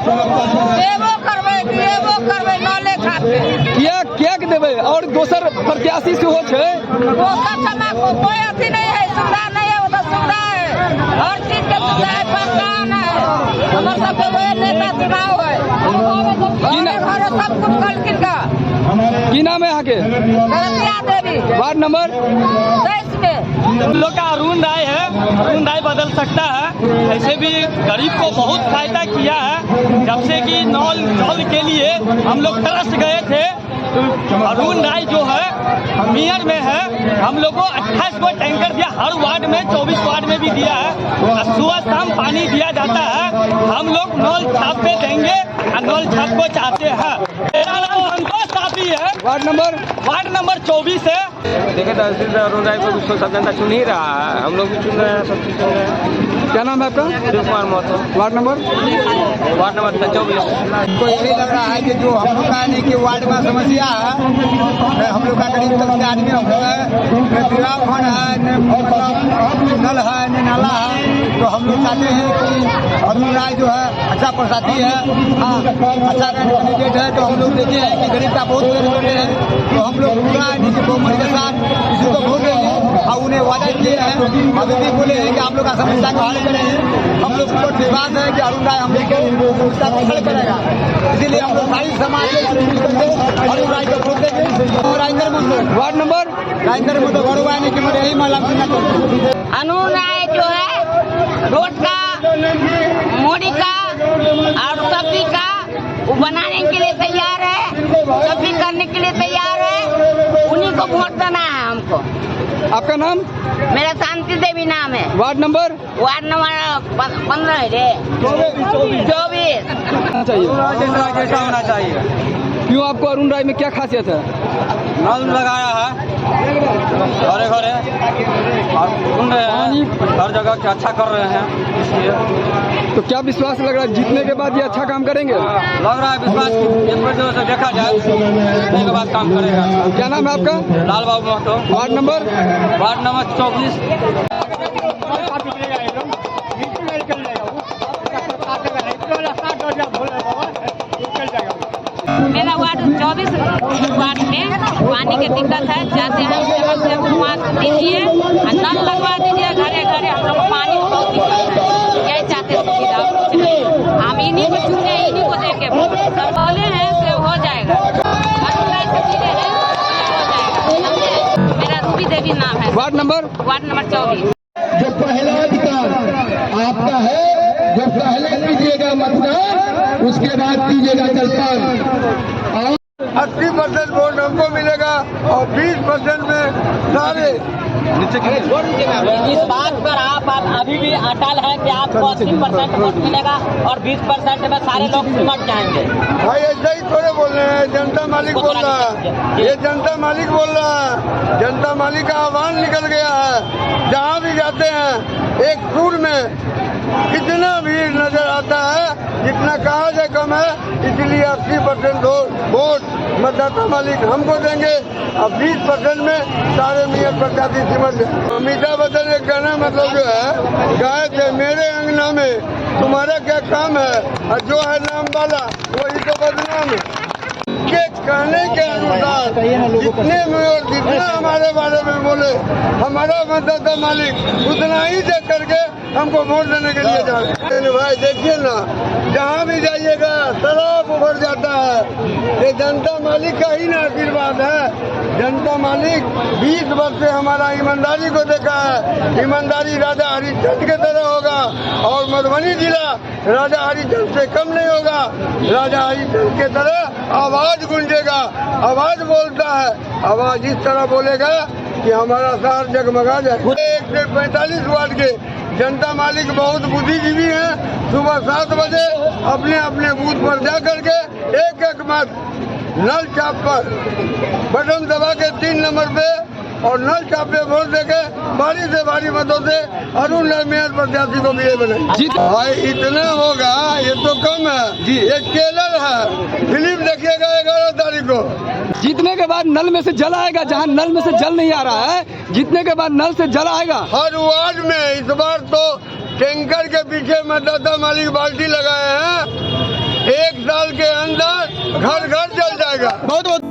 देबो करबै नले खाते क्या देवे और दोसर प्रत्याशी से हो छे दोसर समय को कोई अथी नहीं है, सुविधा नहीं है, उधर सुविधा है, हर चीज के सुविधा है, पहचान है, हमारे सबके वही नेता चुनाव है, घर सब कुछ कल का। की नाम है यहाँ के? गलतिया देवी, वार्ड नंबर 23 में। हम लोग का अरुण राय है, अरुण राय बदल सकता है। ऐसे भी गरीब को बहुत सहायता किया है। जब से कि नल जल के लिए हम लोग तरस गए थे, अरुण राय जो है मेयर में है, हम लोग को 28 को टैंकर दिया, हर वार्ड में 24 वार्ड में भी दिया है। सुबह शाम पानी दिया जाता है। हम लोग नल छाप पे देंगे, नल छाप को चाहते हैं। संतोष साथी है, वार्ड नंबर 24 है। देखिए तहसीलदार अरुण राय को सब जनता चुन ही रहा है, हम लोग भी चुन रहे हैं, सब चीज चुन रहे हैं। क्या नाम है आपका? Shiv Kumar Mahto, ward number 24। तो यही लग रहा है कि जो हम लोग का नहीं कि वार्ड में समस्या है, हम लोग का गरीब तबके आदमी हम लोग है, विवाह फंड है, नल है, न नाला है, तो हम लोग चाहते हैं कि अरुण राय जो है अच्छा प्रसादी है, हाँ अच्छा कैंडिडेट है, तो हम लोग देखे हैं कि गरीब का बहुत गरीब हैं, तो हम लोग पूरा नीचे बहुमत के साथ किसी को वोट देंगे और उन्हें वादा किए हैं, अभी भी बोले हैं कि आप लोग का समस्या को हल करेंगे। हम लोग को विश्वास है कि अरुण राय हम लोग को समस्या को हल करेगा, इसीलिए हम लोग सारी समाज अरुण राय को वोट देंगे। वार्ड नंबर यही माला अरुण राय जो है रोड का, मोड़ी का और सब्जी का वो बनाने के लिए तैयार है, सब्जी करने के लिए तैयार है, उन्हीं को वोट देना है हमको। आपका नाम? मेरा शांति देवी नाम है। वार्ड नंबर 15 है रे, 24। जैसा होना चाहिए। क्यों आपको अरुण राय में क्या खासियत है? नल लगाया है घरे घरे और सुन रहे हैं, हर जगह के अच्छा कर रहे हैं, इसलिए तो क्या विश्वास लग रहा है जीतने के बाद ये अच्छा काम करेंगे? लग रहा है विश्वास एक बार जो से देखा जाए उसके बाद काम करेगा। क्या नाम है आपका? लाल बाबू महतो, वार्ड नंबर 24। मेरा वार्ड 24 वार्ड में पानी की दिक्कत है, चाहते हैं सेवा से घुमा दीजिए, नल लगवा दीजिए घरे घरे, हम लोग पानी की बहुत दिक्कत है, यही चाहते सुविधा। हम इन्हीं को चुने, इन्हीं को देंगे, सब बोले हैं से हो जाएगा, मेरा रूबी देवी नाम है। Ward number 24। जो पहला अधिकार आपका है, जो पहले कीजिएगा मतदान, उसके बाद कीजिएगा जलपान। 80% वोट हमको मिलेगा और 20% में सारे। इस बात पर आप अभी भी अटल है कि आपको 80% वोट मिलेगा और 20% में सारे लोग सिमट जाएंगे? भाई ऐसा ही थोड़े बोल रहे हैं, जनता मालिक बोल रहा है, ये जनता मालिक बोल रहा है, जनता मालिक का आह्वान निकल गया है। जहाँ भी जाते हैं एक सुर में कितना भीड़ नजर आता है, जितना कहा जाए कम है, इसलिए 80% वोट मतदाता मालिक हमको देंगे और 20% में सारे मेयर प्रत्याशी सिमट गए। अमिताभ बच्चन एक गाना मतलब जो है गाए थे, मेरे अंगना में तुम्हारा क्या काम है, और जो है नाम वाला वही तो बदनाम है। के कहने के अनुसार जितने मेयर जितना हमारे बारे में बोले, हमारा मतदाता मालिक उतना ही देख करके हमको वोट देने के लिए जा रहे हैं। भाई देखिए ना, जहाँ भी जाइएगा शराब उभर जाता है, ये जनता मालिक का ही ना आशीर्वाद है। जनता मालिक 20 वर्ष से हमारा ईमानदारी को देखा है, ईमानदारी राजा हरिश्चंद्र के तरह होगा और मधुबनी जिला राजा हरिश्चंद्र से कम नहीं होगा। राजा हरिश्चंद्र के तरह आवाज गूंजेगा, आवाज बोलता है, आवाज इस तरह बोलेगा कि हमारा शहर जगमगा जाए। 145 वार्ड के जनता मालिक बहुत बुद्धिजीवी हैं, सुबह 7 बजे अपने अपने बूथ पर जा करके एक मत नल चाप पर बटन दबा के 3 नंबर पे और नल चाप पे वोट देके भारी से भारी मतों से अरुण राय मेयर प्रत्याशी को भी बनाए। भाई इतना होगा, ये तो कम है जी। ये ट्रेलर है, फिल्म देखिएगा 11 तारीख को। जीतने के बाद नल में से जल आएगा, जहाँ नल में से जल नहीं आ रहा है, जीतने के बाद नल से जल आएगा हर वार्ड में। इस बार तो टैंकर के पीछे मतदाता मालिक बाल्टी लगाए हैं घर घर जल जाएगा। बहुत बहुत